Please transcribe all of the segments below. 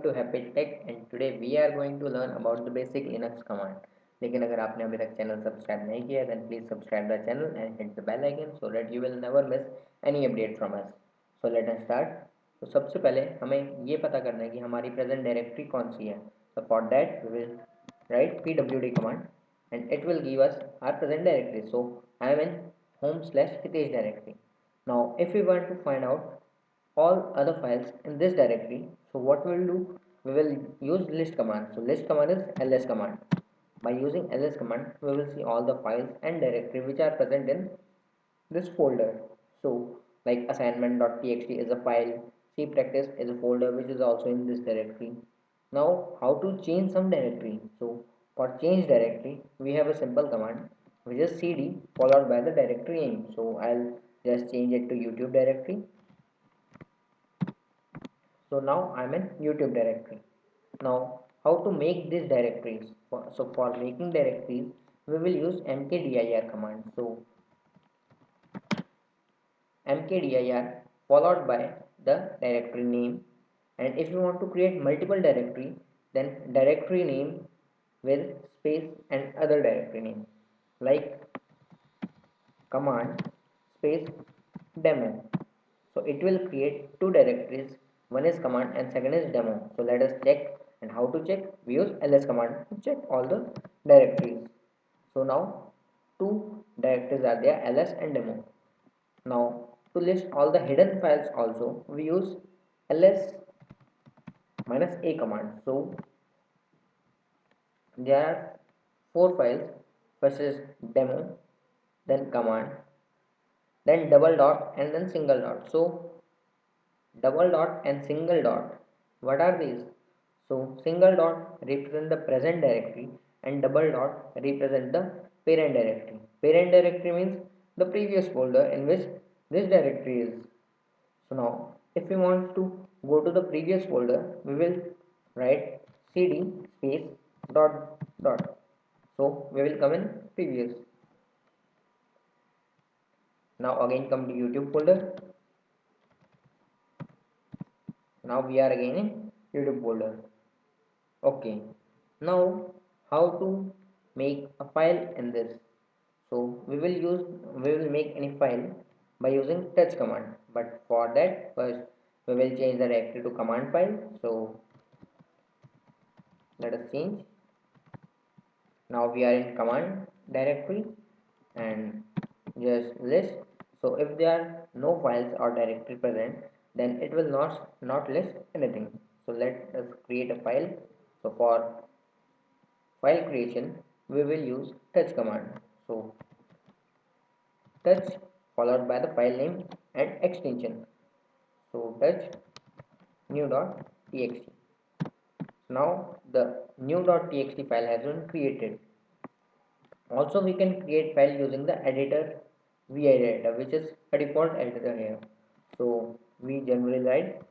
to Happy Tech and today we are going to learn about the basic Linux command. लेकिन अगर आपने अभी तक चैनल सब्सक्राइब नहीं किया then please subscribe the channel and hit the bell icon so that you will never miss any update from us. So let us start. तो सबसे पहले हमें ये पता करना है कि हमारी present directory कौन सी है. So for that we will write pwd command and it will give us our present directory. So I am in home/hitesh directory. Now if we want to find out all other files in this directory, so what we will do, we will use list command. So list command is ls command. By using ls command we will see all the files and directory which are present in this folder. So like assignment.txt is a file, c practice is a folder which is also in this directory. Now how to change some directory? So for change directory we have a simple command which is cd followed by the directory name. So I'll just change it to youtube directory. So now I'm in YouTube directory. Now how to make these directories? So for making directories we will use mkdir command. So mkdir followed by the directory name, and if you want to create multiple directory then directory name with space and other directory name like command space demo. So it will create two directories, one is command and second is demo. So let us check, and how to check? We use ls command to check all the directories. So now two directories are there, ls and demo. Now to list all the hidden files also we use ls minus a command. So there are four files, first is demo, then command, then double dot and then single dot. So double dot and single dot, what are these? So single dot represent the present directory and double dot represent the parent directory. Parent directory means the previous folder in which this directory is. So now if we want to go to the previous folder we will write cd space dot dot. So we will come in previous. Now again come to youtube folder. Now we are again in youtube folder. Okay, now how to make a file in this? So we will make any file by using touch command, but for that first we will change the directory to command file. So let us change. Now we are in command directory and just list. So if there are no files or directory present then it will not list anything. So let us create a file. So for file creation we will use touch command. So touch followed by the file name and extension. So touch new.txt. Now the new.txt file has been created. Also we can create file using the editor vi editor, which is a default editor here. So we generally write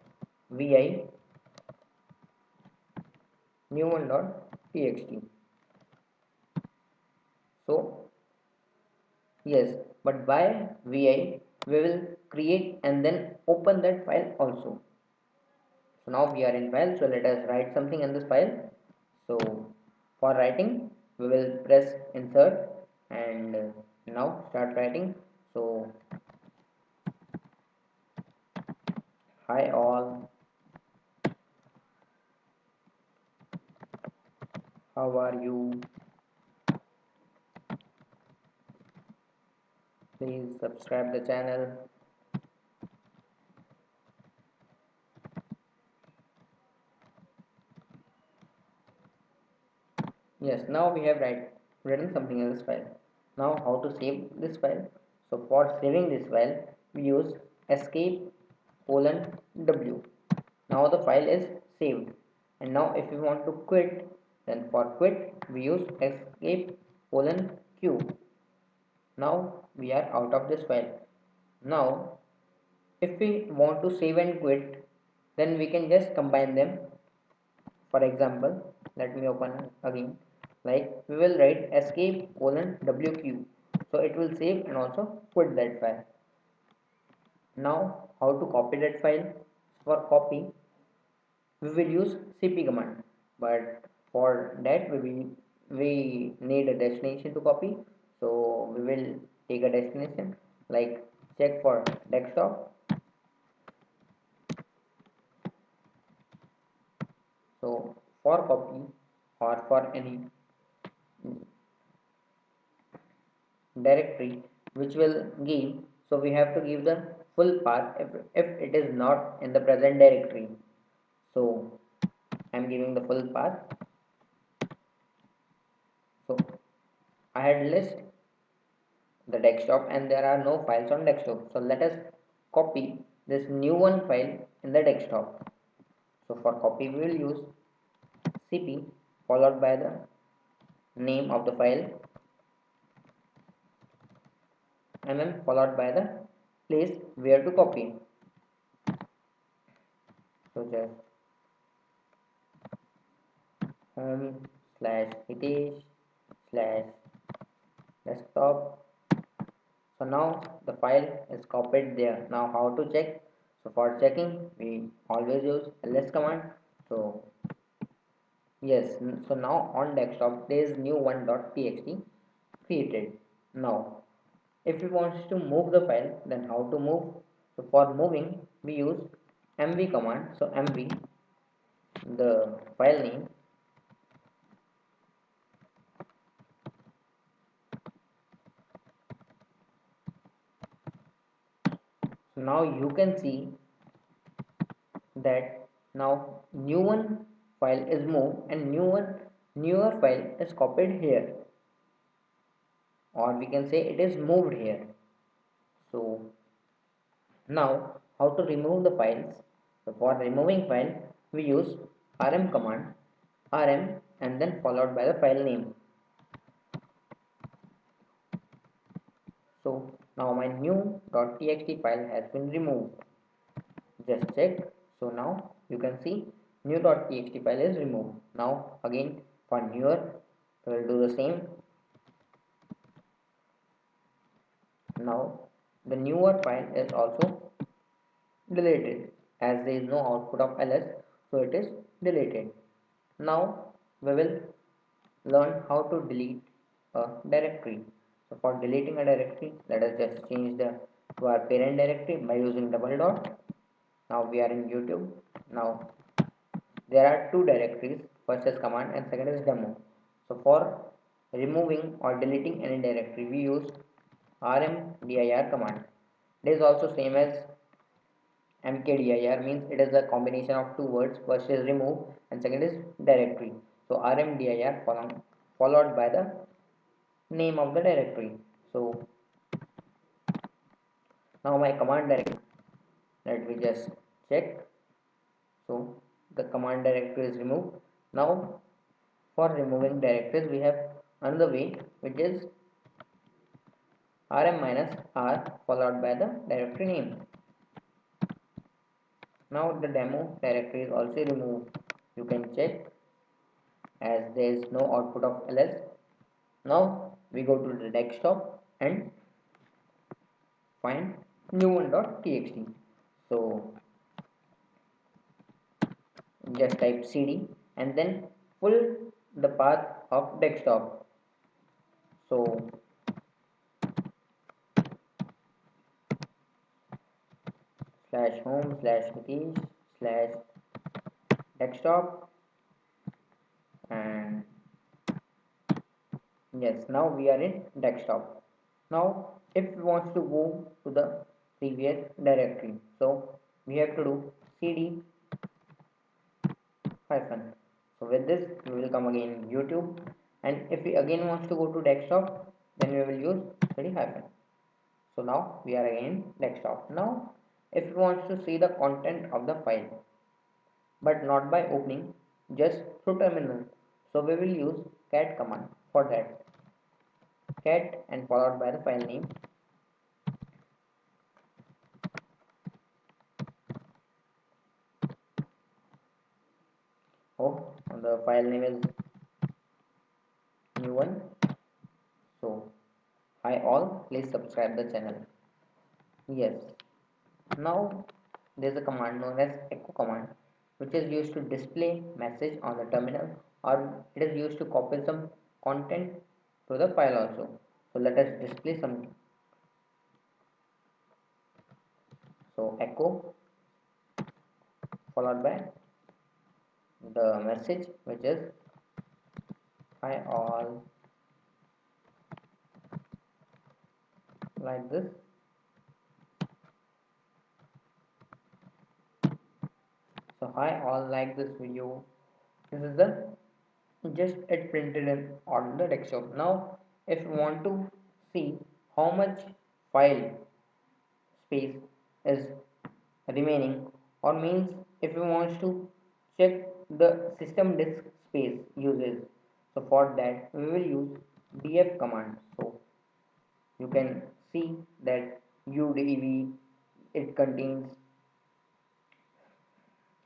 vi new1.txt. So yes, but by vi we will create and then open that file also. So now we are in file, so let us write something in this file. So for writing we will press insert and now start writing. So hi all, how are you? Please subscribe the channel. Yes, now we have written something in this file. Now how to save this file? So for saving this file we use escape colon w. Now the file is saved, and now if we want to quit then for quit we use escape colon q. Now we are out of this file. Now if we want to save and quit then we can just combine them. For example, let me open again. Like we will write escape colon wq, so it will save and also quit that file. Now how to copy that file? For copy we will use cp command, but for that we need a destination to copy. So we will take a destination like check for desktop. So for copy or for any directory which will give, so we have to give the full path if it is not in the present directory. So I'm giving the full path. So I had list the desktop and there are no files on desktop, so let us copy this new one file in the desktop. So for copy we will use cp followed by the name of the file and then followed by the place where to copy. So just home slash hitesh slash desktop. So now the file is copied there. Now how to check? So for checking we always use ls command. So yes, so now on desktop there is new one.txt created. Now if we want to move the file, then how to move? So for moving we use mv command. So mv the file name. So now you can see that now new one file is moved and newer file is copied here, or we can say it is moved here. So now how to remove the files? So for removing file we use rm command, rm and then followed by the file name. So now my new .txt file has been removed. Just check. So now you can see new.txt file is removed. Now again for newer we will do the same. Now the newer file is also deleted as there is no output of ls, so it is deleted. Now we will learn how to delete a directory. So for deleting a directory, let us just change the to our parent directory by using double dot. Now we are in YouTube. Now there are two directories, first is command and second is demo. So for removing or deleting any directory we use rmdir command. It is also same as mkdir, means it is a combination of two words, first is remove and second is directory. So rmdir followed by the name of the directory. So now my command directory, let me just check. So the command directory is removed. Now for removing directories we have another way, which is rm minus r followed by the directory name. Now the demo directory is also removed. You can check as there is no output of ls. Now we go to the desktop and find new one.txt. So just type cd and then pull the path of desktop. So slash home slash hitesh slash desktop, and yes, now we are in desktop. Now if we want to go to the previous directory, so we have to do cd hyphen. So with this we will come again in YouTube, and if we again want to go to desktop, then we will use cd hyphen. So now we are again desktop. Now if we want to see the content of the file but not by opening, just through terminal, so we will use cat command for that. Cat and followed by the file name. Oh, the file name is new one. So hi all, please subscribe the channel. Yes, now there's a command known as echo command. which is used to display message on the terminal, or it is used to copy some content to the file also. So let us display some. So echo followed by the message, which is hi all, like this. So hi all, like this video. This is the just it printed in on the desktop. Now if you want to see how much file space is remaining, or means if you want to check the system disk space usage, so for that we will use df command. So you can see that udv, it contains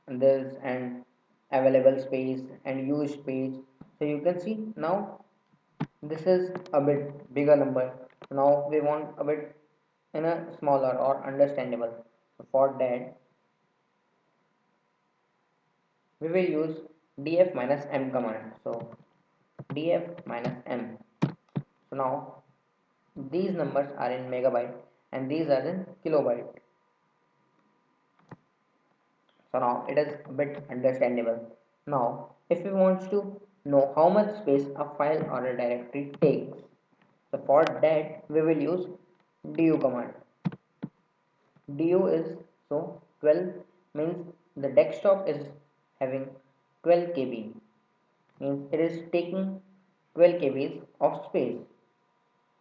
this and available space and used space. So you can see now this is a bit bigger number. Now we want a bit in a smaller or understandable. So for that we will use df minus m command. So df minus m. So now these numbers are in megabyte and these are in kilobyte. So now it is a bit understandable. Now if we want to know how much space a file or a directory takes, so for that we will use du command. Du is, so 12 means the desktop is having 12 KB, means it is taking 12 KBs of space.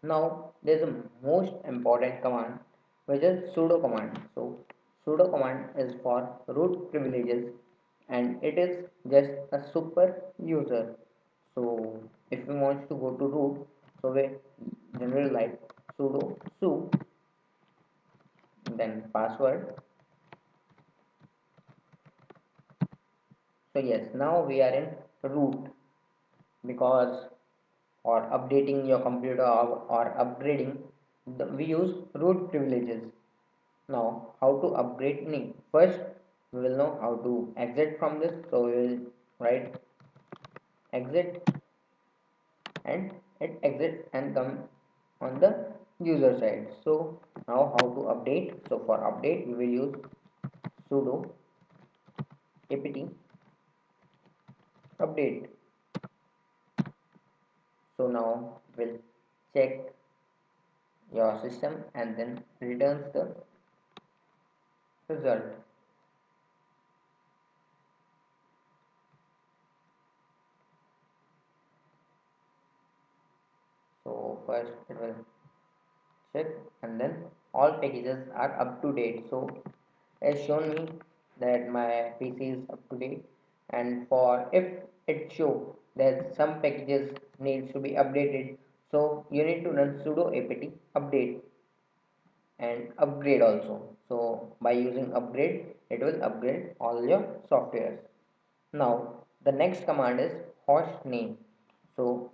Now there is a most important command, which is sudo command. So sudo command is for root privileges and it is just a super user. So if we want to go to root, so we generally like sudo su, then password. So yes, now we are in root, because or updating your computer, or upgrading, we use root privileges. Now how to upgrade me? First we will know how to exit from this. So we will write exit and it exits and come on the user side. So now how to update? So for update we will use sudo apt update. So now we'll check your system and then returns the result. So first it will check and then all packages are up to date. So it's shown me that my PC is up to date, and for if it show that some packages needs to be updated, so you need to run sudo apt update and upgrade also. So by using upgrade it will upgrade all your softwares. Now the next command is host name. So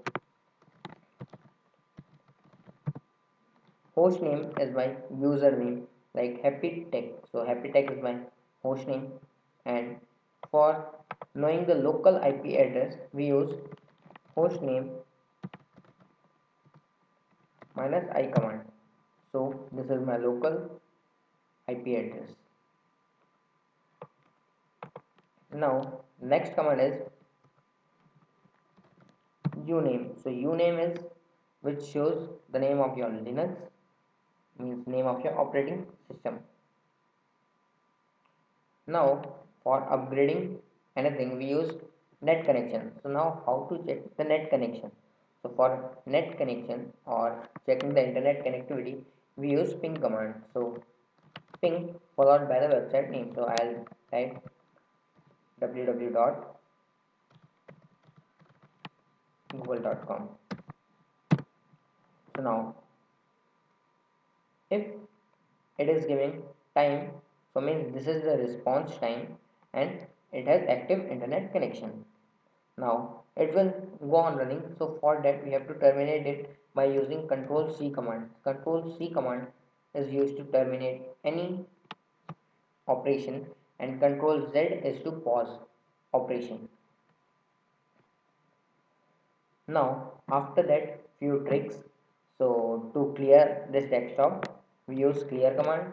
host name is my username, like happy tech. So happy tech is my host name, and for knowing the local ip address we use host name minus I command. So this is my local ip address. Now next command is uname. So uname is which shows the name of your linux, means name of your operating system. Now for upgrading anything we use net connection. So now how to check the net connection? So for net connection or checking the internet connectivity we use ping command. So ping followed by the website name. So I'll type www.google.com. So now if it is giving time, so means this is the response time and it has active internet connection. Now it will go on running. So for that we have to terminate it by using control c command. Control c command is used to terminate any operation and Control Z is to pause operation. Now after that, few tricks. So to clear this desktop, we use clear command.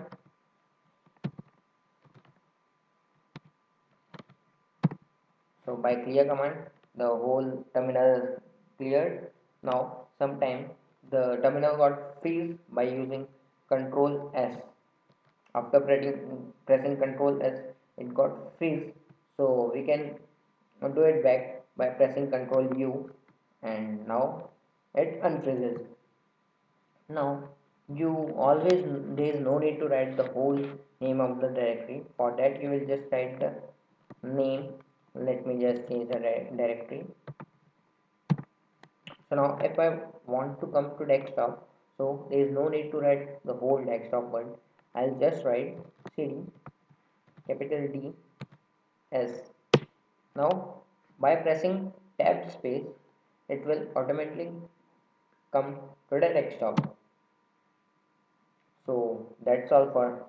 So by clear command, the whole terminal is cleared. Now sometime the terminal got freeze by using Control S. After pressing Control S, it got freeze. So we can do it back by pressing Control U, and now it unfreezes. Now you always there is no need to write the whole name of the directory. For that you will just write the name. Let me just change the directory. So now if I want to come to desktop, so there is no need to write the whole desktop word. I'll just write cd capital D S. Now by pressing tab space, it will automatically come to the desktop. So that's all for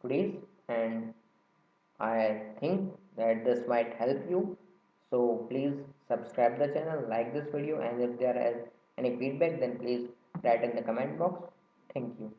today's, and I think that this might help you. So please subscribe the channel, like this video, and if there is any feedback, then please write in the comment box. Thank you.